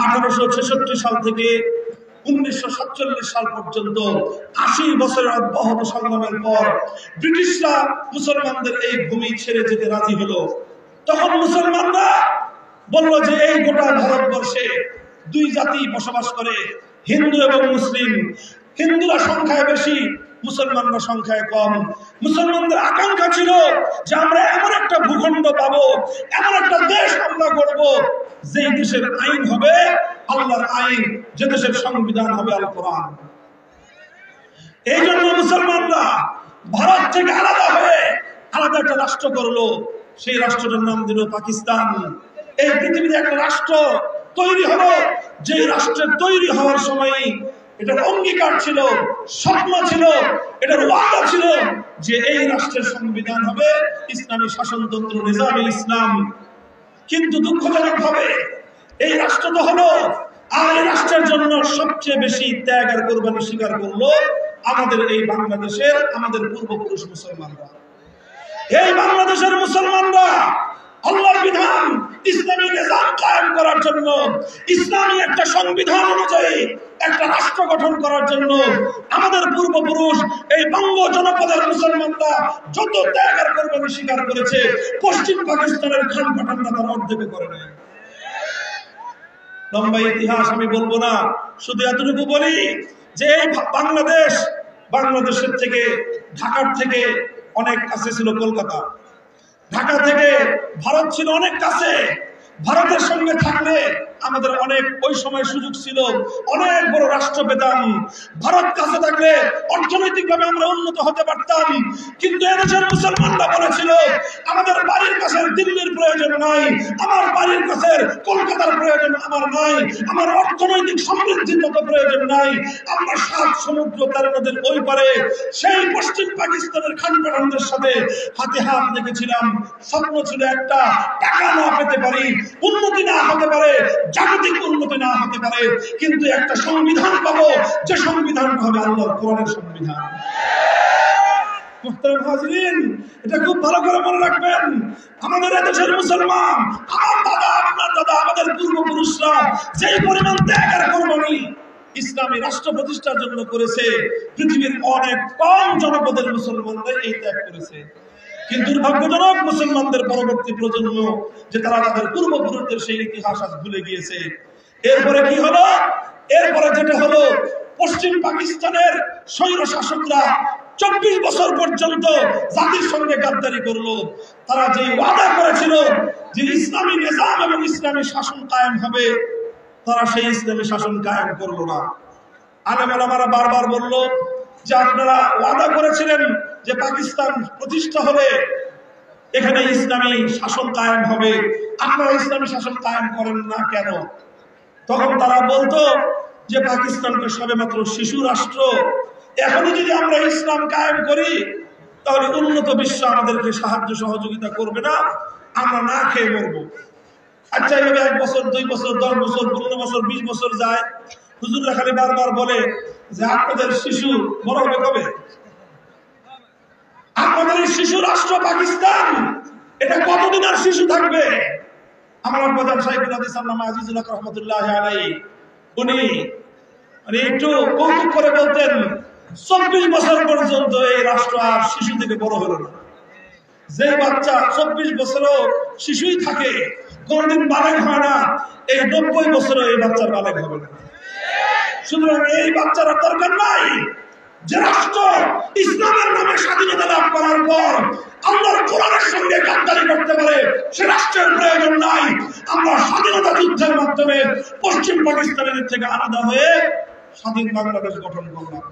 1866 সাল থেকে 1947 সাল পর্যন্ত 80 বছরের অব্যাহত সংগ্রামের পর ব্রিটিশরা মুসলমানদের এই ভূমি ছেড়ে যেতে রাজি হলো। তখন মুসলমানরা বলল যে এই গোটা ভারতবর্ষে দুই জাতি বসবাস করে, হিন্দু এবং মুসলিম। হিন্দুরা সংখ্যায় বেশি, মুসলমানরা সংখ্যায় কম। মুসলমানদের আকাঙ্ক্ষা ছিল যে আমরা এমন একটা ভূখণ্ড পাবো, এমন একটা দেশ আমরা গড়ব যে দেশের আইন হবে আল্লাহর আইন, যে দেশের সংবিধান হবে আল কোরআন। এই জন্য মুসলমানরা ভারত থেকে আলাদা হয়ে আলাদা একটা রাষ্ট্র করলো। সেই রাষ্ট্রটার নাম দিল পাকিস্তান। এই পৃথিবীতে একটা রাষ্ট্র তৈরি হলো, যে রাষ্ট্রের তৈরি হওয়ার সময় এটার অঙ্গীকার ছিল, স্বপ্ন ছিল, এটার ওয়াদা ছিল যে এই রাষ্ট্রের সংবিধান হবে ইসলামী শাসনতন্ত্র, নিজামে ইসলাম। কিন্তু দুঃখজনক ভাবে এই রাষ্ট্র তো হলো, আর এই রাষ্ট্রের জন্য সবচেয়ে বেশি ত্যাগ আর কোরবানি স্বীকার করলো আমাদের এই বাংলাদেশের, আমাদের পূর্বপুরুষ মুসলমানরা। এই বাংলাদেশের মুসলমানরা আল্লাহর বিধান, ইসলামী নিজাম কায়েম করার জন্য, ইসলামী একটা সংবিধান অনুযায়ী একটা রাষ্ট্র গঠন করার জন্য আমাদের পূর্বপুরুষ এই বঙ্গ জনপদের মুসলমানরা যত ত্যাগ আর কোরবানি স্বীকার করেছে, পশ্চিম পাকিস্তানের খান পাঠানরা তার অর্ধেক করে নেয়। লম্বা ইতিহাস আমি বলবো না, শুধু এতটুকু বলি যে এই বাংলাদেশের থেকে, ঢাকার থেকে অনেক কাছে ছিল কলকাতা, ঢাকা থেকে ভারত ছিল অনেক কাছে। ভারতের সঙ্গে থাকলে আমাদের অনেক ওই সময় সুযোগ ছিল, অনেক বড় রাষ্ট্র পেতাম। ভারত কাছে থাকলে অর্থনৈতিকভাবে আমরা উন্নত হতে পারতাম। কিন্তু এদেশের মুসলমানরা বলেছিল আমাদের বাড়ির কাছে দিল্লির প্রয়োজন নাই, আমার বাড়ির কাছে কলকাতার প্রয়োজন আমার নাই, আমার অর্থনৈতিক সমৃদ্ধির মতো প্রয়োজন নাই। আমরা 7 সমুদ্র 13 নদীর ওই পারে সেই পশ্চিম পাকিস্তানের খান পাঠানদের সাথে হাতে হাত রেখেছিলাম। স্বপ্ন ছিল একটা, টাকা না পেতে পারি, উন্নতি না হতে পারে, জাগতিক উন্নতি না হতে পারে, কিন্তু একটা সংবিধান পাবো যে সংবিধানটা হবে আল্লাহর কোরআনের সংবিধান। মুহতারাম হাজিরিন, এটা খুব ভালো করে মনে রাখবেন। আমাদের দেশের মুসলমান, আমার দাদা, আপনার দাদা, আমাদের পূর্বপুরুষরা যে পরিমাণ ত্যাগ আর কোরবানি ইসলামী রাষ্ট্র প্রতিষ্ঠার জন্য করেছে, পৃথিবীর অনেক কম জনপদের মুসলমানরা এই ত্যাগ করেছে। কিন্তু দুর্ভাগ্যজনক মুসলমানদের পরবর্তী প্রজন্ম যে তারা তাদের পূর্বপুরুষদের সেই ইতিহাস আজ ভুলে গিয়েছে। এরপরে কি হলো? এরপরে যেটা হলো, পশ্চিম পাকিস্তানের স্বৈর শাসকরা 24 বছর পর্যন্ত জাতির সঙ্গে গাদ্দারি করলো। তারা যে ওয়াদা করেছিল যে ইসলামী নিজাম এবং ইসলামী শাসন কায়েম হবে, তারা সেই ইসলামী শাসন কায়েম করলো না। আলেম ওলামারা বারবার বলল যে আপনারা ওয়াদা করেছিলেন যে পাকিস্তান প্রতিষ্ঠা হবে, এখানে ইসলামী শাসন কায়েম হবে, আপনারা ইসলামী শাসন কায়েম করেন না কেন? তখন তারা বলতো যে পাকিস্তানকে সবেমাত্র শিশু রাষ্ট্র, এখনই যদি আমরা ইসলাম কায়েম করি তাহলে উন্নত বিশ্ব আমাদেরকে সাহায্য সহযোগিতা করবে না, আমরা না খেয়ে মরবো। আচ্ছা, এইভাবে 1 বছর, 2 বছর, 10 বছর, 15 বছর, 20 বছর যায়। হুজুররা খালি বারবার বলে যে আপনাদের শিশু বড় হবে কবে? আপনাদের শিশু রাষ্ট্র পাকিস্তান, এটা কতদিন আর শিশু থাকবে? আমার প্রধান শাইখুল হাদিস আল্লামা আজিজুল হক রাহমাতুল্লাহ আলাইহি উনি একটু কৌতুক করে বলতেন 24 বছর পর্যন্ত এই রাষ্ট্র আর শিশু থেকে বড় হলো না। যে বাচ্চা 24 বছরও শিশুই থাকে, কোনদিন বালেগ হয় না, এই 90 বছরও এই বাচ্চার বালেগ হবে না। সুতরাং এই বাচ্চারা দরকার নাই। যে রাষ্ট্র ইসলামের নামে স্বাধীনতা লাভ করার পর আল্লাহর কোরআনের সঙ্গে গাদ্দারি করতে পারে, সে রাষ্ট্রের প্রয়োজন নাই। আমরা স্বাধীনতা যুদ্ধের মাধ্যমে পশ্চিম পাকিস্তানের থেকে আলাদা হয়ে স্বাধীন বাংলাদেশ গঠন করলাম।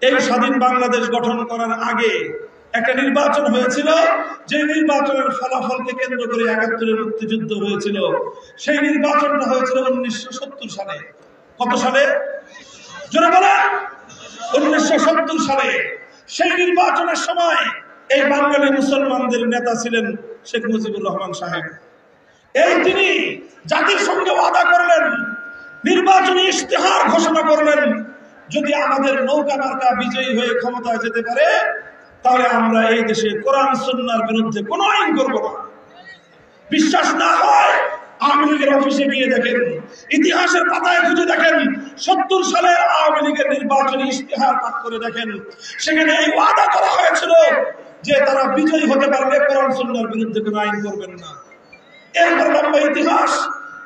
এই স্বাধীন বাংলাদেশ গঠন করার আগে একটা নির্বাচন হয়েছিল, যে নির্বাচনের ফলাফলকে কেন্দ্র করে 71-এর মুক্তিযুদ্ধ হয়েছিল। সেই নির্বাচনটা হয়েছিল 1970 সালে। কত সালে? জোরে বলেন। 1970 সালে। সেই নির্বাচনের সময় এই বাঙালি মুসলমানদের নেতা ছিলেন শেখ মুজিবুর রহমান সাহেব। এই তিনি জাতির সঙ্গে ওয়াদা করলেন, নির্বাচনী ইশতেহার ঘোষণা করলেন, যদি আমাদের নৌকা মার্কা বিজয়ী হয়ে ক্ষমতায় যেতে পারে তাহলে আমরা এই দেশে কোরআন সুন্নাহর বিরুদ্ধে কোনো আইন করব না। বিশ্বাস না হয় আওয়ামী লীগের অফিসে গিয়ে দেখেন, ইতিহাসের পাতায় খুঁজে দেখেন, 70 সালের আওয়ামী লীগের নির্বাচনী ইশতেহার পাঠ করে দেখেন, সেখানে এই ওয়াদা করা হয়েছিল যে তারা বিজয়ী হতে পারলে কোরআন সুন্নাহর বিরুদ্ধে কোনো আইন করবেন না। এরপর লম্বা ইতিহাস,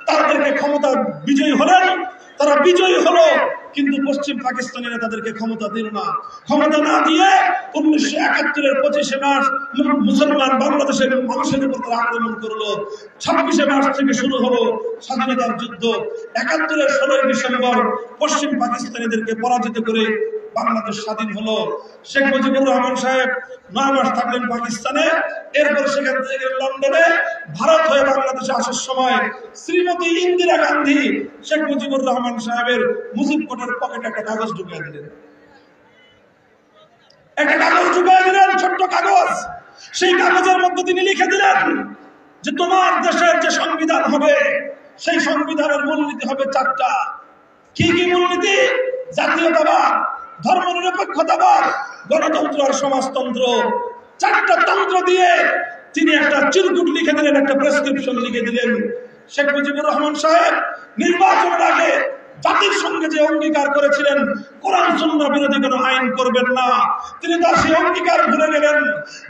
তাদেরকে ক্ষমতা বিজয়ী হলেন, তারা বিজয়ী হলো, কিন্তু পশ্চিম পাকিস্তানিরা তাদেরকে ক্ষমতা দিল না। ক্ষমতা না দিয়ে 1971-এর 25শে মার্চ মুসলমান বাংলাদেশের মানুষের উপর তারা আক্রমণ করলো। 26শে মার্চ থেকে শুরু হলো স্বাধীনতার যুদ্ধ। 71-এর 16 ডিসেম্বর পশ্চিম পাকিস্তানিদেরকে পরাজিত করে বাংলাদেশ স্বাধীন হলো। শেখ মুজিবুর রহমান সাহেব 9 মাস থাকলেন পাকিস্তানে। এরপর সেখান থেকে লন্ডনে ভারত হয়ে বাংলাদেশে আসার সময় শ্রীমতী ইন্দিরা গান্ধী শেখ মুজিবুর রহমান সাহেবের মুজিব কোটের পকেটে একটা কাগজ ঢুকিয়ে দিলেন। একটা কাগজ ঢুকিয়ে দিলেন, ছোট্ট কাগজ। সেই কাগজের মধ্যে তিনি লিখে দিলেন যে তোমার দেশের যে সংবিধান হবে, সেই সংবিধানের মূলনীতি হবে 4টা। কি কি মূলনীতি? জাতীয়তাবাদ, ধর্মনিরপেক্ষতাবাদ, গণতন্ত্র আর সমাজতন্ত্র। 4টা তন্ত্র দিয়ে তিনি একটা চিরকুট লিখে দিলেন, একটা প্রেসক্রিপশন লিখে দিলেন। শেখ মুজিবুর রহমান সাহেব নির্বাচনের আগে জাতির সঙ্গে যে অঙ্গীকার করেছিলেন কোরআন সুন্নাহ বিরোধী কোনো আইন করবেন না, তিনি তার সেই অঙ্গীকার ভুলে গেলেন।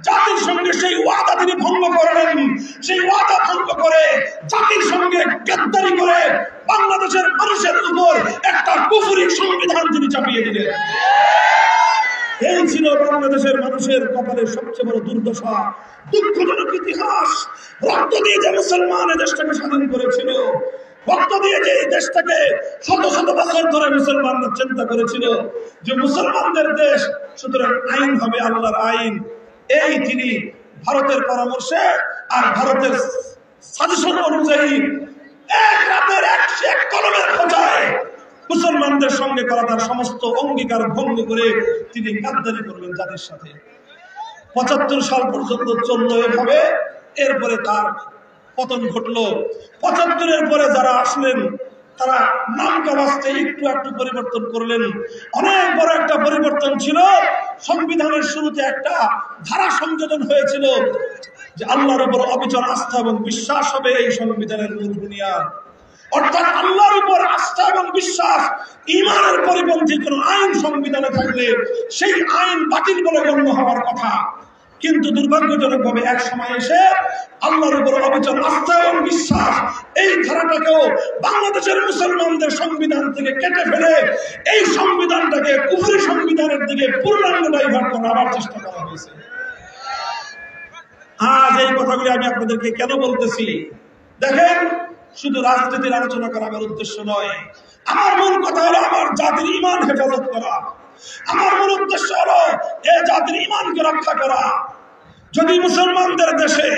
জাতির সঙ্গে সেই ওয়াদা তিনি ভঙ্গ করলেন। সেই ওয়াদা ভঙ্গ করে জাতির সঙ্গে গাদ্দারি করে বাংলাদেশের মানুষের উপর একটা কুফরি সংবিধান তিনি চাপিয়ে দিলেন। এই ছিল বাংলাদেশের মানুষের কপালের সবচেয়ে বড় দুর্দশা, দুঃখজনক ইতিহাস। রক্ত দিয়ে যে মুসলমান দেশটাকে স্বাধীন করেছিল, রক্ত দিয়ে যে দেশটাকে শত শত বছর ধরে মুসলমানরা চিন্তা করেছিল যে মুসলমানদের দেশ, সুতরাং আইন হবে আল্লাহর আইন, এই তিনি ভারতের পরামর্শে আর ভারতের সাজেশন অনুযায়ী এক রাতের 101 কলমের খোঁজায় মুসলমানদের সঙ্গে করা তার সমস্ত অঙ্গীকার ভঙ্গ করে তিনি গাদ্দারি করলেন জাতির সাথে। 75 সাল পর্যন্ত চলল এভাবে। এরপরে তার পতন ঘটলো। 75-এর পরে যারা আসলেন তারা নামকা বাস্তে একটু একটু পরিবর্তন করলেন। অনেক বড় একটা পরিবর্তন ছিল। সংবিধানের শুরুতে একটা ধারা সংযোজন হয়েছিল যে আল্লাহর উপর অবিচল আস্থা এবং বিশ্বাস হবে এই সংবিধানের মূল বুনিয়াদ। অর্থাৎ আল্লাহর উপর আস্থা এবং বিশ্বাস, ঈমানের পরিপন্থী কোন আইন সংবিধানে থাকলে সেই আইন বাতিল বলে গণ্য হওয়ার কথা। কিন্তু দুর্ভাগ্যজনকভাবে এক সময় এসে আল্লাহর উপর অবিচল আস্থা এবং বিশ্বাস এই ধারাটাকেও বাংলাদেশের মুসলমানদের সংবিধান থেকে কেটে ফেলে এই সংবিধানটাকে কুফরি সংবিধানের দিকে পূর্ণাঙ্গ ডাইভার্ট করার চেষ্টা করা হয়েছে। আজ এই কথাগুলি আমি আপনাদেরকে কেন বলতেছি দেখেন, শুধু রাজনীতির আলোচনা করা আমার উদ্দেশ্য নয়। আমার মূল কথা হলো আমার জাতির ঈমান হেফাজত করা। আমার মূল উদ্দেশ্য হলো এই জাতির ঈমানকে রক্ষা করা। যদি মুসলমানদের দেশে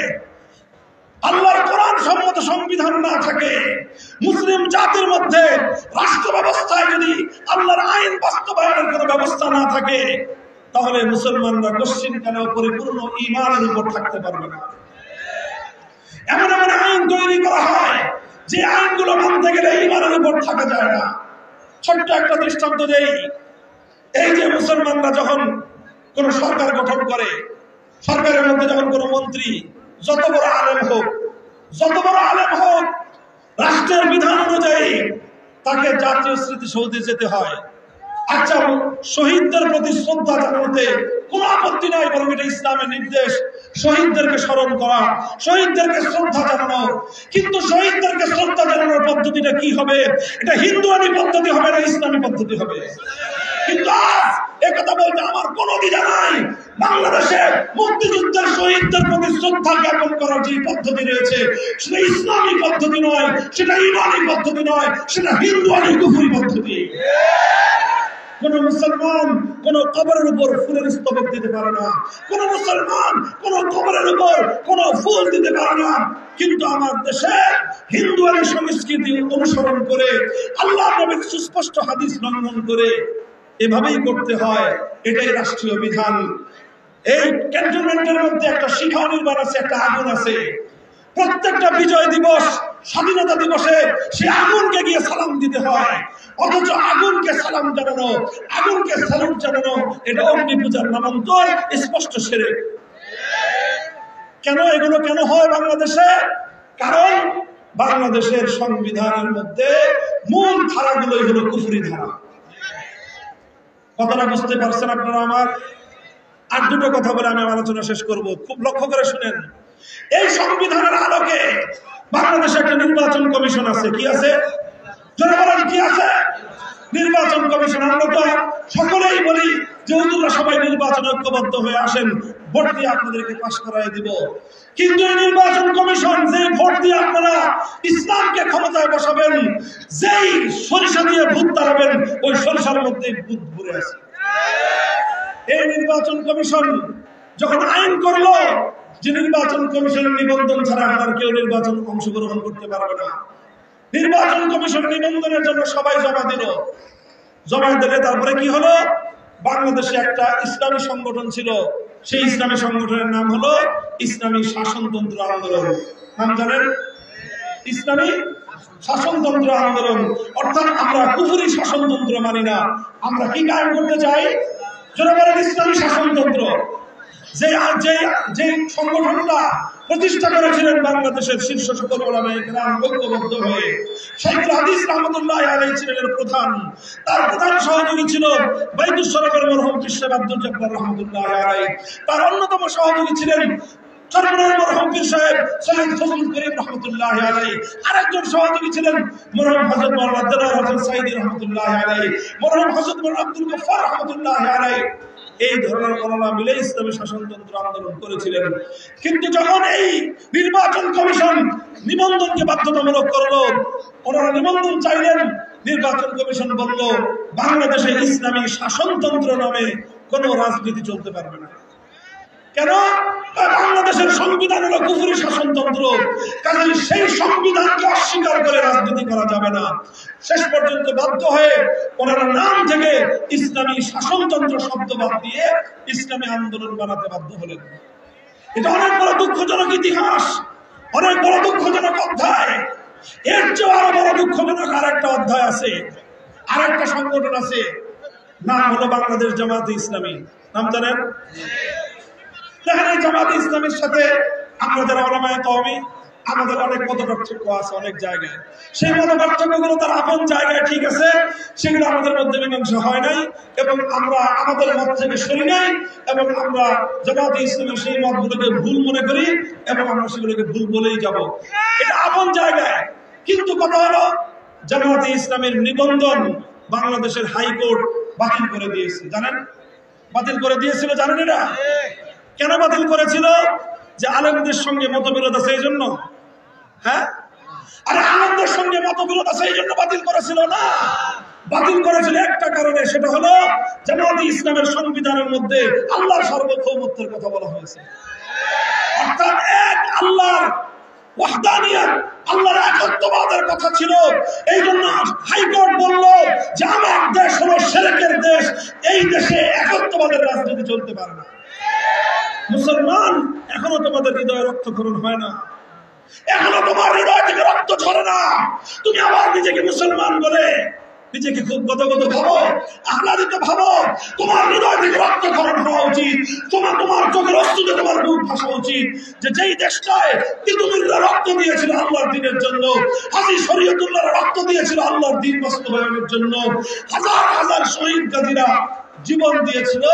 আল্লাহর কোরআন সম্মত সংবিধান না থাকে, মুসলিম জাতির মধ্যে রাষ্ট্র ব্যবস্থায় যদি আল্লাহর আইন বাস্তবায়নের কোনো ব্যবস্থা না থাকে, তাহলে মুসলমানরা নিশ্চিন্তকালেও পরিপূর্ণ ঈমানের উপর থাকতে পারবে না। এমন এমন আইন তৈরি করা হয় যে আইনগুলো মানতে গেলে ঈমানের উপর থাকা যায় না। ছোট্ট একটা দৃষ্টান্ত দেই। এই যে মুসলমানরা যখন কোন সরকার গঠন করে, সরকারের মধ্যে যখন কোন মন্ত্রী যত বড় আলেম হোক, রাষ্ট্রের বিধান অনুযায়ী তাকে জাতীয় স্মৃতিসৌধে যেতে হয়। আচ্ছা, শহীদদের প্রতি শ্রদ্ধা জানাতে কোন আপত্তি নাই, বরং এটা ইসলামের নির্দেশ শহীদদেরকে স্মরণ করা, শহীদদেরকে শ্রদ্ধা জানানো। কিন্তু শহীদদেরকে শ্রদ্ধা জানানোর পদ্ধতিটা কি হবে? এটা হিন্দুয়ানি পদ্ধতি হবে না ইসলামী পদ্ধতি হবে? কিন্তু আজ একথা বলতে আমার কোনো দ্বিধা নাই। বাংলাদেশে মুক্তিযুদ্ধের শহীদদের প্রতি শ্রদ্ধা জ্ঞাপন করার যে পদ্ধতি রয়েছে সেটা ইসলামী পদ্ধতি নয়, সেটা ইমানি পদ্ধতি নয়, সেটা হিন্দুয়ানি কুফরি পদ্ধতি। কোন মুসলমান কোন কবরের উপর ফুলের স্তবক দিতে পারে না, কোন মুসলমান কোন কবরের উপর কোন ফুল দিতে পারে না। কিন্তু আমার দেশে হিন্দুয়ানি সংস্কৃতি অনুসরণ করে, আল্লাহ নবীর সুস্পষ্ট হাদিস লঙ্ঘন করে এভাবেই করতে হয়। এটাই রাষ্ট্রীয় বিধান। এই ক্যান্টনমেন্টের মধ্যে একটা শিখা নির্মাণ আছে, একটা আগুন আছে। প্রত্যেকটা বিজয় দিবস, স্বাধীনতা দিবসে সে আগুনকে গিয়ে সালাম দিতে হয়। অথচ আগুনকে সালাম জানানো, আগুনকে স্যালুট জানানো, এটা অগ্নি পূজার নামান্তর, স্পষ্ট শিরক। কেন এগুলো কেন হয় বাংলাদেশে? কারণ বাংলাদেশের সংবিধানের মধ্যে মূল ধারাগুলোই হলো কুফরি ধারা। কথাটা বুঝতে পারছেন আপনারা আমার? আর দুটো কথা বলে আমি আলোচনা শেষ করব, খুব লক্ষ্য করে শুনেন। এই সংবিধানের আলোকে বাংলাদেশে একটা নির্বাচন কমিশন আছে। কি আছে? যারা বলেন কি আছে? নির্বাচন কমিশন। আমরা তো সকলেই বলি যে হুজুররা সবাই নির্বাচন ঐক্যবদ্ধ হয়ে আসেন, ভোট দিয়ে আপনাদেরকে পাশ করাই দিব। কিন্তু এই নির্বাচন কমিশন, যে ভোট দিয়ে আপনারা ইসলামকে ক্ষমতায় বসাবেন, যেই সরিষা দিয়ে ভূত তাড়াবেন, ওই সরিষার মধ্যে ভূত ভরে আছে। এই নির্বাচন কমিশন যখন আইন করলো যে নির্বাচন কমিশনের নিবন্ধন ছাড়া আর কেউ নির্বাচন অংশগ্রহণ করতে পারবে না, নির্বাচন কমিশন নিবন্ধনের জন্য সবাই জমা দিল। জমা দিলে তারপরে কি হলো? বাংলাদেশে একটা ইসলামী সংগঠন ছিল, সেই ইসলামী সংগঠনের নাম হলো ইসলামী শাসনতন্ত্র আন্দোলন। নাম জানেন? ইসলামী শাসনতন্ত্র আন্দোলন। অর্থাৎ আমরা কুফরি শাসনতন্ত্র মানি না, আমরা কি কায়েম করতে চাই? যারা বলেন ইসলামী শাসনতন্ত্র। যে সংগঠনটা প্রতিষ্ঠা করেছিলেন বাংলাদেশের শীর্ষ সকল ওলামায়ে কেরাম ঐক্যবদ্ধ হয়ে, শাইখুল হাদিস রাহমাতুল্লাহি আলাইহি ছিলেন এর প্রধান। তার প্রধান সহযোগী ছিল বাইতুস শরফের মরহুম পীর সাহেব আব্দুল জব্বার রাহমাতুল্লাহি আলাইহি। তার অন্যতম সহযোগী ছিলেন চরমনার মরহুম পীর সাহেব সৈয়দ ফজলুল করিম রাহমাতুল্লাহি আলাইহি। আরেকজন সহযোগী ছিলেন মরহুম হযরত মাওলানা দেলোয়ার হোসেন সাঈদী রাহমাতুল্লাহি আলাইহি, মরহুম হযরত মাওলানা আব্দুল গফফার রাহমাতুল্লাহি আলাইহি। এই ধরনের ওলামা মিলে ইসলামী শাসনতন্ত্র আন্দোলন করেছিলেন। কিন্তু যখন এই নির্বাচন কমিশন নিবন্ধনকে বাধ্যতামূলক করলো, ওনারা নিবন্ধন চাইলেন, নির্বাচন কমিশন বলল বাংলাদেশে ইসলামী শাসনতন্ত্র নামে কোনো রাজনীতি চলতে পারবে না। কেন? বাংলাদেশের সংবিধান হলো কুফরি শাসনতন্ত্র, কাজেই সেই সংবিধানকে অস্বীকার করে রাজনীতি করা যাবে না। শেষ পর্যন্ত বাধ্য হয়ে ওনারা নাম থেকে ইসলামী শাসনতন্ত্র শব্দ বাদ দিয়ে ইসলামী আন্দোলন বানাতে বাধ্য হলেন। এটা অনেক বড় দুঃখজনক ইতিহাস, অনেক বড় দুঃখজনক অধ্যায়। এর চেয়ে আরো বড় দুঃখজনক আর একটা অধ্যায় আছে, আর একটা সংগঠন আছে, নাম হলো বাংলাদেশ জামায়াতে ইসলামী। নাম জানেন? দেখেন, এই জামায়াতে ইসলামীর সাথে আমরা যারা ওলামায়ে কওমি, আমাদের অনেক মতপার্থক্য আছে অনেক জায়গায়। সেই মতপার্থক্যগুলো তার আপন জায়গায় ঠিক আছে, সেগুলো আমাদের মধ্যে মীমাংসা হয় নাই, এবং আমরা আমাদের মত থেকে সরি নাই, এবং আমরা জামায়াতে ইসলামের সেই মতগুলোকে ভুল মনে করি, এবং আমরা সেগুলোকে ভুল বলেই যাব। এটা আপন জায়গায়। কিন্তু কথা হলো, জামায়াতে ইসলামের নিবন্ধন বাংলাদেশের হাইকোর্ট বাতিল করে দিয়েছে। জানেন? বাতিল করে দিয়েছিল, জানেন এটা? কেন বাতিল করেছিল? যে আলেমদের সঙ্গে মতবিরোধ আছে এই জন্য। হ্যাঁ, আরে আলেমদের সঙ্গে মতবিরোধ আছে এই জন্য বাতিল করেছিল না। বাতিল করেছিল একটা কারণে, সেটা হলো জামায়াতে ইসলামের সংবিধানের মধ্যে আল্লাহর সার্বভৌমত্বের কথা বলা হয়েছে। অর্থাৎ এক আল্লাহর ওয়াহদানিয়ত, আল্লাহর একত্ববাদের কথা ছিল। এই জন্য হাইকোর্ট বলল যে আমার দেশ হলো শিরকের দেশ, এই দেশে একত্ববাদের রাজনীতি চলতে পারে না। মুসলমান, এখনো তোমাদের হৃদয়ে রক্তক্ষরণ হয় না, এখনো তোমার হৃদয় থেকে রক্ত ঝরে না। তুমি আবার নিজেকে মুসলমান বলে নিজেকে খুব গদগদ ভাবো, আহ্লাদিত ভাবো। তোমার হৃদয় থেকে রক্তক্ষরণ হওয়া উচিত, তোমার চোখের অশ্রুতে তোমার বুক ভাসা উচিত, যে যেই দেশটায় তিতুমিররা রক্ত দিয়েছিল আল্লাহর দ্বীনের জন্য, হাজী শরীয়তুল্লাহরা রক্ত দিয়েছিল আল্লাহর দ্বীন বাস্তবায়নের জন্য, হাজার হাজার শহীদ গাজীরা জীবন দিয়েছিল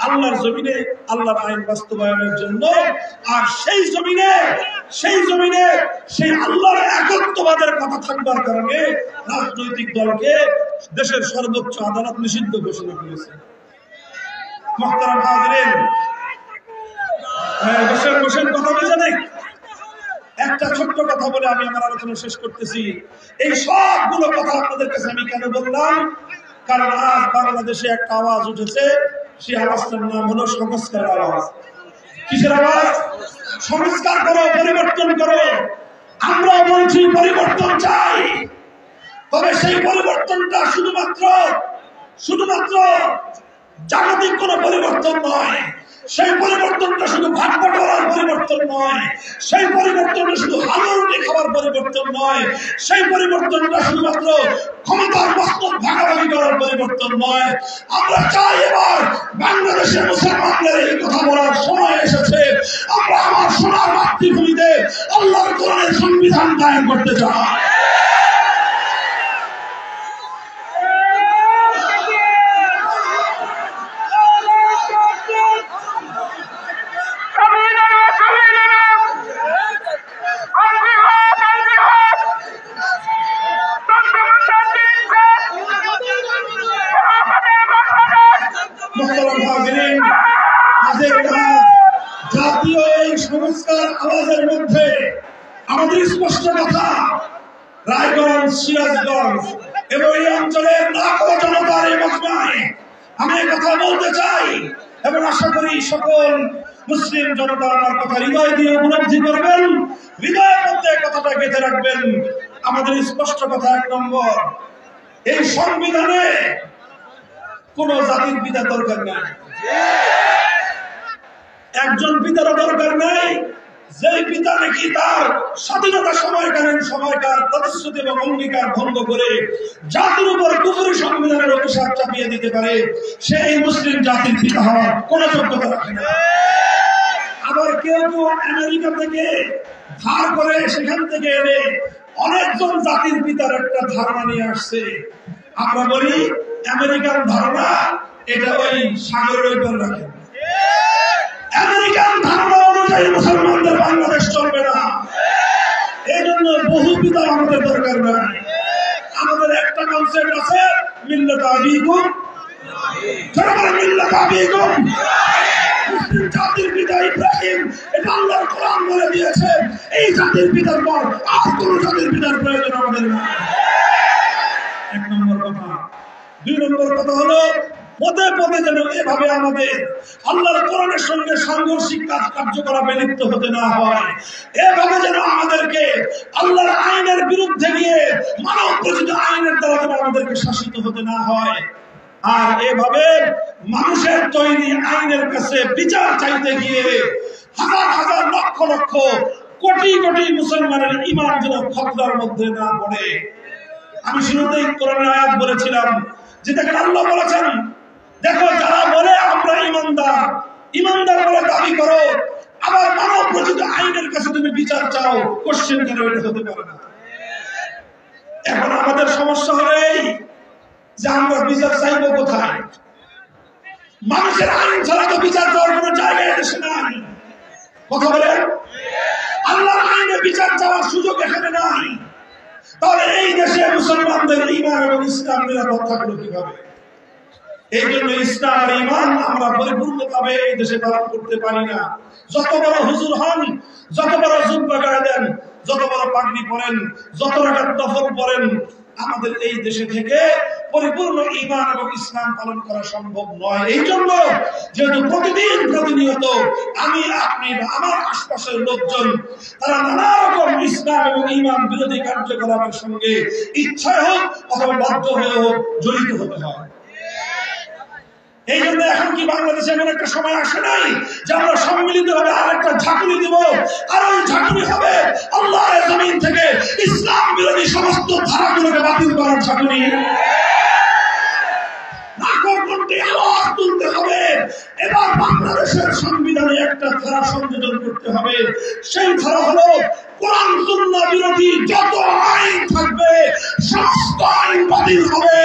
আল্লাহর জমিনে আল্লাহর আইন বাস্তবায়নের জন্য। আর সেই জমিনে সেই আল্লাহর একত্ববাদের কথা থাকবার কারণে রাজনৈতিক দলকে দেশের সর্বোচ্চ আদালত নিষিদ্ধ ঘোষণা করেছে। মুহতারাম হাজিরিন, বসেন, কথা বুঝে নেই। একটা ছোট্ট কথা বলে আমি আমার আলোচনা শেষ করতেছি। এই সবগুলো কথা আপনাদের কাছে আমি কেন বললাম? কারণ আজ বাংলাদেশে একটা আওয়াজ উঠেছে, সেই আওয়াজটার নাম হলো সংস্কার আওয়াজ। কিসের আওয়াজ? সংস্কার করো, পরিবর্তন করো। আমরা বলছি পরিবর্তন চাই, তবে সেই পরিবর্তনটা শুধুমাত্র জাগতিক কোন পরিবর্তন নয়, সেই পরিবর্তনটা শুধু ভাগ বটোয়ারার পরিবর্তন নয়, সেই পরিবর্তনটা শুধু হালুরুটি খাওয়ার পরিবর্তন নয়, সেই পরিবর্তনটা শুধুমাত্র ক্ষমতার মস্তক ভাগাভাগি করার পরিবর্তন নয়। আমরা চাই এবার বাংলাদেশের মুসলমানদের এই কথা বলার সময় এসেছে, আমরা আমার সোনার মাতৃভূমিতে আল্লাহর কোরআনের সংবিধান কায়েম করতে চাই। জাতীয় এই সংস্কার আওয়াজের মধ্যে আমাদের স্পষ্ট কথা, রায়গঞ্জ, সিরাজগঞ্জ এবং এই অঞ্চলের লাখো জনতার এই মজমায় আমি কথা বলতে চাই এবং আশা করি সকল মুসলিম জনতা আমার কথা হৃদয় দিয়ে উপলব্ধি করবেন, হৃদয়ের মধ্যে কথাটা গেঁথে রাখবেন। আমাদের স্পষ্ট কথা, 1 নম্বর, এই সংবিধানে কোন জাতির পিতা দরকার নাই, একজন পিতারও দরকার নাই যেই পিতা নাকি তার স্বাধীনতা সময়কার প্রতিশ্রুতি এবং অঙ্গীকার ভঙ্গ করে জাতির উপর কুফরি সংবিধানের অভিশাপ চাপিয়ে দিতে পারে, সে এই মুসলিম জাতির পিতা হওয়ার কোন যোগ্যতা রাখে না। আবার কেউ কেউ আমেরিকা থেকে ধার করে সেখান থেকে এনে অনেকজন জাতির পিতার একটা ধারণা নিয়ে আসছে। আমরা বলি আমেরিকান ধারণা এটা ওই সাগরের উপর রাখে, আমেরিকান ধারণা অনুযায়ী মুসলমানদের বাংলাদেশ চলবে না। এই জন্য বহু পিতা আমাদের দরকার নাই। আমাদের একটা কনসেপ্ট আছে, মিল্লাত আবিকুম, মিল্লাত আবিকুম, মুসলিম জাতির পিতা ইব্রাহিম, এটা আল্লাহর কোরআন বলে দিয়েছে। এই জাতির পিতার পর আর কোন জাতির পিতার প্রয়োজন আমাদের নাই। 1 নম্বর কথা। 2 নম্বর কথা হলো, পদে পদে যেন এভাবে আমাদের আল্লাহর কোরআনের সঙ্গে সাংঘর্ষিক কার্যকলাপে লিপ্ত হতে না হয়, এভাবে যেন আমাদেরকে আল্লাহর আইনের বিরুদ্ধে গিয়ে মানব রচিত আইনের দ্বারা যেন আমাদেরকে শাসিত হতে না হয়। আর এভাবে মানুষের তৈরি আইনের কাছে বিচার চাইতে গিয়ে হাজার হাজার লক্ষ লক্ষ কোটি কোটি মুসলমানের ঈমান যেন খতরার মধ্যে না পড়ে। আমি শুরুতেই কোরআনের আয়াত বলেছিলাম যে দেখেন আল্লাহ বলেছেন, দেখো যারা বলে আমরা ইমানদার, ইমানদার বলে দাবি করো, আবার মানব রচিত আইনের কাছে তুমি বিচার চাও, কোশ্চেন কেন এটা হতে পারে না। এখন আমাদের সমস্যা হলো এই যে আমরা বিচার চাইবো কোথায়? মানুষের আইন ছাড়া তো বিচার চাওয়ার কোনো জায়গায় দেশে নাই। কথা বলেন, আল্লাহর আইনে বিচার চাওয়ার সুযোগ এখানে নাই। তাহলে এই দেশে মুসলমানদের ঈমান এবং ইসলাম নিরাপদ থাকলো কিভাবে? এই জন্য ইসলাম আর ঈমান আমরা পরিপূর্ণভাবে এই দেশে পালন করতে পারি না। যত বড় হুজুর হন, যত বড় জুব্বা গায়ে দেন, যত বড় পাগড়ি পরেন, যত রাকাত নফল পড়েন, আমাদের এই দেশে থেকে পরিপূর্ণ ঈমান এবং ইসলাম পালন করা সম্ভব নয়। এই জন্য যেহেতু প্রতিদিন প্রতিনিয়ত আমি, আপনি, আমার আশপাশের লোকজন তারা নানা রকম ইসলাম এবং ঈমান বিরোধী কার্যকলাপের সঙ্গে ইচ্ছায় হোক অথবা বাধ্য হয়ে হোক জড়িত হতে হয়। এই জন্য এখন কি বাংলাদেশে এমন একটা সময় আসে নাই যে আমরা সম্মিলিত ভাবে আরেকটা ঝাঁকুনি দিব, আর ওই ঝাঁকুনি হবে আল্লাহর জমিন থেকে ইসলাম বিরোধী সমস্ত ধারাগুলোকে বাতিল করার ঝাঁকুনি। আওয়াজ তুলতে হবে, এবার বাংলাদেশের সংবিধানে একটা ধারা সংযোজন করতে হবে। সেই ধারা হলো কোরআন সুন্নাহ বিরোধী যত আইন থাকবে সমস্ত আইন বাতিল হবে,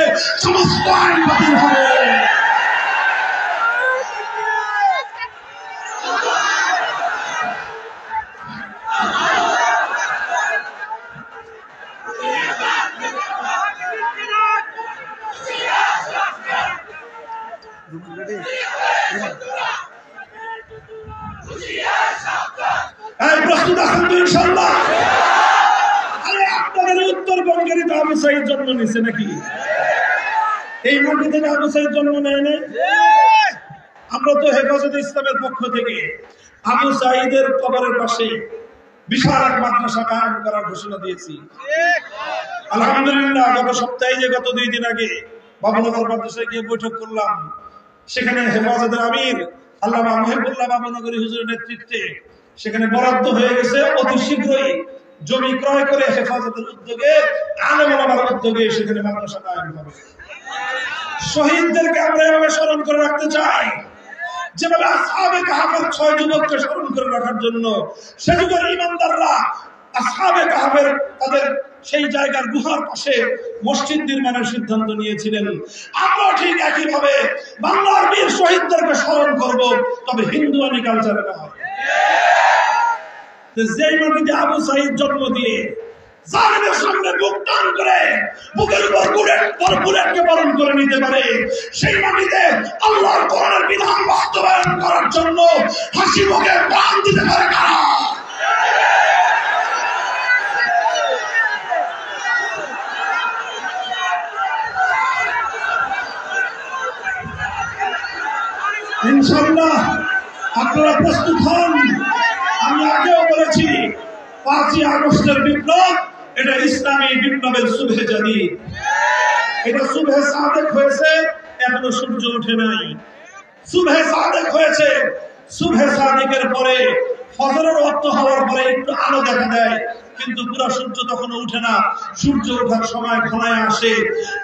সমস্ত আইন বাতিল হবে। প্রস্তুত আছেন তো ইনশাআল্লাহ? আরে আপনাদের উত্তরবঙ্গের আবু সাঈদ জন্ম নিছে নাকি? এই মাটি থেকে আবু সাঈদ জন্ম নেয় না? আমরা তো হেফাজতে ইসলামের পক্ষ থেকে আবু সাঈদের কবরের পাশে বিশাল এক মাদ্রাসা কায়েম করার ঘোষণা দিয়েছি। আলহামদুলিল্লাহ, গত সপ্তাহে যে গত 2 দিন আগে বাবুনগর মাদ্রাসায় গিয়ে বৈঠক করলাম, সেখানে হেফাজতের আমির আল্লামা মুহিবুল্লাহ বাবুনগরী হুজুরের নেতৃত্বে সেখানে বরাদ্দ হয়ে গেছে অতি শীঘ্রই জমি ক্রয় করে হেফাজতের উদ্যোগে, আলেম ওলামার উদ্যোগে সেখানে মাদ্রাসা কায়েম হবে। শহীদদেরকে আমরা এভাবে স্মরণ করে রাখতে চাই, যেভাবে আসহাবে কাহফের 6 যুবককে স্মরণ করে রাখার জন্য সে যুগের ইমানদাররা আসহাবে কাহফের তাদের সেই জায়গার গুহার পাশে মসজিদ নির্মাণের সিদ্ধান্ত নিয়েছিলেন। আমরা ঠিক একইভাবে বাংলার বীর শহীদদেরকে স্মরণ করব, তবে হিন্দুয়ানি কালচারে নয়। যেই মাটিতে আবু সাঈদ জন্ম দিয়ে জালেমের সামনে বুক টান করে বুকের উপর বুলেটকে বরণ করে নিতে পারে, সেই মাটিতে আল্লাহর কোরআনের বিধান বাস্তবায়ন করার জন্য হাসি মুখে প্রাণ দিতে পারে কারা? ইনশাআল্লাহ আপনারা প্রস্তুত হন। আমি আগেও বলেছি 5ই আগস্টের বিপ্লব এটা ইসলামী বিপ্লবের সুবহে জাদিদ, এটা সুবহে সাদেক হয়েছে, এখনো সূর্য ওঠে নাই। সুবহে সাদেক হয়েছে, সুবহে সাদেকের পরে ফজরের ওয়াক্ত হওয়ার পরে একটু আলো দেখা দেয়, কিন্তু পুরো সূর্য তখনও উঠে না। সূর্য ওঠার সময় ঘনায় আসে।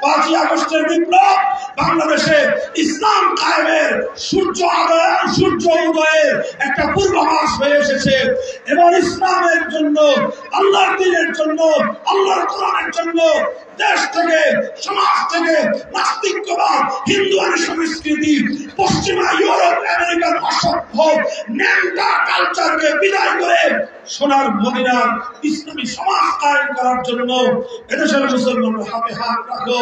5ই আগস্টের বিপ্লব বাংলাদেশে ইসলাম কায়েমের সূর্য উদয়ের একটা পূর্বাভাস হয়ে এসেছে। এবার ইসলামের জন্য, আল্লাহর দ্বীনের জন্য, আল্লাহর কোরআনের জন্য দেশ থেকে, সমাজ থেকে নাস্তিক্যবাদ, হিন্দুয়ানি সংস্কৃতি, পশ্চিমা ইউরোপ আমেরিকার অসভ্য ন্যাংটা কালচারকে বিদায় করে সোনার মদিনার ইসলামী সমাজ কায়েম করার জন্য এদেশের মুসলমানরা হাতে হাত রাখো।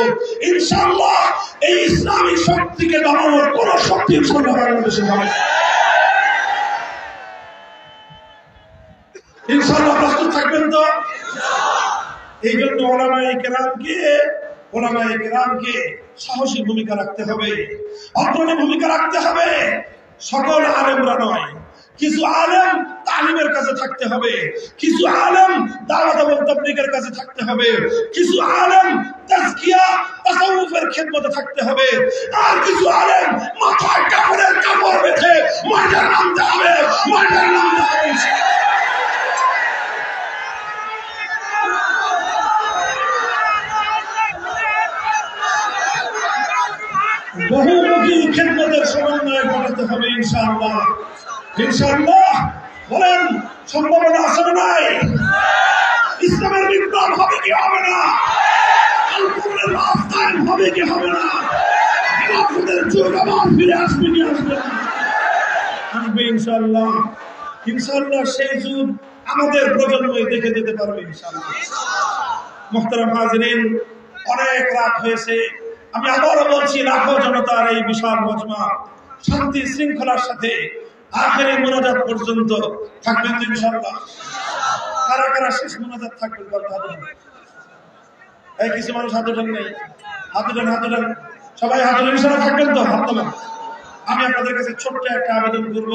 ইনশাআল্লাহ এই ইসলামী শক্তিকে দমানোর কোন শক্তি ইনশাআল্লাহ বাংলাদেশে হবে। ইনশাআল্লাহ প্রস্তুত থাকবেন তো? এই জন্য ওলামায়ে কেরামকে সাহসী ভূমিকা রাখতে হবে, অগ্রণী ভূমিকা রাখতে হবে। সকল আলেমরা নয়, কিছু আলেম তালিমের কাছে থাকতে হবে, কিছু আলেম দাওয়াত এবং তাবলীগের কাছে থাকতে হবে, কিছু আলেম তাজকিয়া তাসাউফের খেদমতে থাকতে হবে, আর কিছু আলেম মাথায় কাপড়ের কাপড় বেঁধে ময়দানে নামতে হবে। বহুমুখী খেদমতের সমন্বয় ঘটাতে হবে ইনশাআল্লাহ। ইনশাআল্লাহ বলেন, সম্ভাবনা আছে না নাই? ইসলামের বিপ্লব হবে কি হবে না? আল কোরআনের বাস্তবায়ন হবে কি হবে না? আমাদের যুগ আবার ফিরে আসবে কি আসবে না? আসবে ইনশাআল্লাহ। ইনশাআল্লাহ সেই যুগ আমাদের প্রজন্মই দেখে যেতে পারবে ইনশাআল্লাহ। মুহতারাম হাজিরিন, অনেক রাত হয়েছে। আমি আবারও বলছি, লাখো জনতার এই বিশাল মজমা শান্তি শৃঙ্খলার সাথে আখেরি মুনাজাত পর্যন্ত থাকবেন তো ইনশাআল্লাহ? কারা কারা শেষ মুনাজাত থাকবেন বলতে হবে? এই কিছু মানুষ হাত উঠান নেই, হাত উঠান, সবাই হাত উঠান ইনশাআল্লাহ থাকবেন তো? হাত তোলেন। আমি আপনাদের কাছে ছোট্ট একটা আবেদন করব।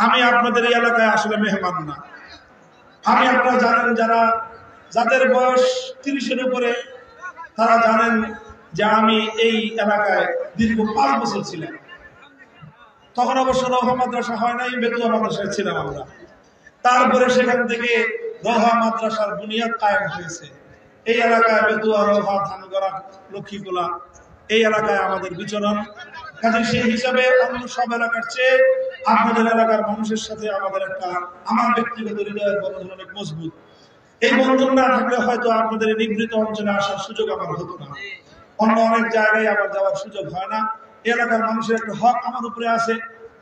আমি আপনাদের এই এলাকায় আসলে মেহমান না। আপনারা জানেন, যাদের বয়স 30-এর উপরে তারা জানেন যে আমি এই এলাকায় দীর্ঘ 5 বছর ছিলাম। তখন অবশ্য রোহা মাদ্রাসা হয় নাই, বেতুয়া মাদ্রাসায় ছিলাম আমরা। তারপরে সেখান থেকে রোহা মাদ্রাসার বুনিয়াদ কায়েম হয়েছে। এই এলাকায় বেতুয়া, রোহা, ধানগড়া, লক্ষ্মীকোলা এই এলাকায় আমাদের বিচরণ। কাজে সেই হিসাবে অন্য সব এলাকার চেয়ে আপনাদের এলাকার মানুষের সাথে আমার ব্যক্তিগত হৃদয়ের বন্ধন অনেক মজবুত। এই বন্ধন না থাকলে হয়তো আপনাদের নিভৃত অঞ্চলে আসার সুযোগ আমার হতো না। অন্য অনেক জায়গায় আমার যাওয়ার সুযোগ হয় না। এলাকার মানুষের একটা হক আমার উপরে আছে।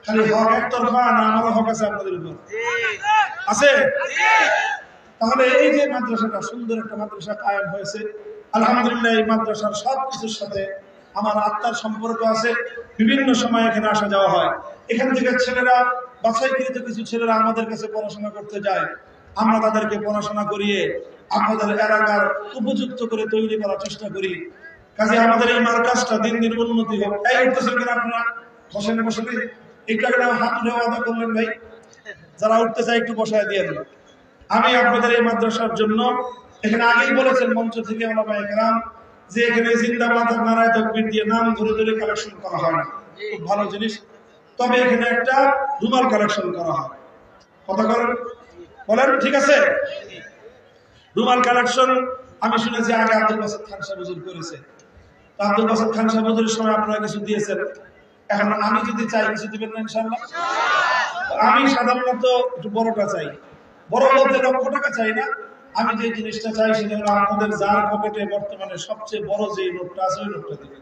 খালি হক একতরফা না, আমারও হক আছে আপনাদের উপর আছে। তাহলে এই যে মাদ্রাসাটা, সুন্দর একটা মাদ্রাসা কায়েম হয়েছে, আলহামদুলিল্লাহ। এই মাদ্রাসার সব কিছুর সাথে আমার আত্মার সম্পর্ক আছে। বিভিন্ন সময় এখানে আসা যাওয়া হয়। এখান থেকে ছেলেরা, বাছাইকৃত কিছু ছেলেরা আমাদের কাছে পড়াশোনা করতে যায়। আমরা তাদেরকে পড়াশোনা করিয়ে আপনাদের এলাকার উপযুক্ত করে তৈরি করার চেষ্টা করি। কাজে আমাদের এই মার্কাজটা দিন দিন উন্নতি হোক। এই উঠতেছেন কিনা আপনারা? বসেন একটু আগে হাত উঠে আদা করলেন ভাই। যারা উঠতে চায় একটু বসায় দিয়ে দেন। আমি আপনাদের এই মাদ্রাসার জন্য এখানে আগেই বলেছেন মঞ্চ থেকে ওলামায়ে কেরাম যে এখানে জিন্দাবাদ আর নারায়ে তাকবীর দিয়ে নাম ধরে ধরে কালেকশন করা হয় না, খুব ভালো জিনিস। তবে এখানে একটা রুমাল কালেকশন করা হয়। কথা করেন বলেন ঠিক আছে? রুমাল কালেকশন আমি শুনেছি আগে আব্দুল বাসেত খান সাহেব হুজুর করেছে। আব্দুল বাসেত খান সাহেব হুজুরের সময় আপনারা কিছু দিয়েছেন, এখন আমি যদি চাই কিছু দিবেন না ইনশাআল্লাহ? আমি সাধারণত একটু বড়টা চাই, বড় বলতে লক্ষ টাকা চাই না। আমি যে জিনিসটা চাই সেটা হলো আপনাদের যার পকেটে বর্তমানে সবচেয়ে বড় যে নোটটা আছে ওই নোটটা দিবেন।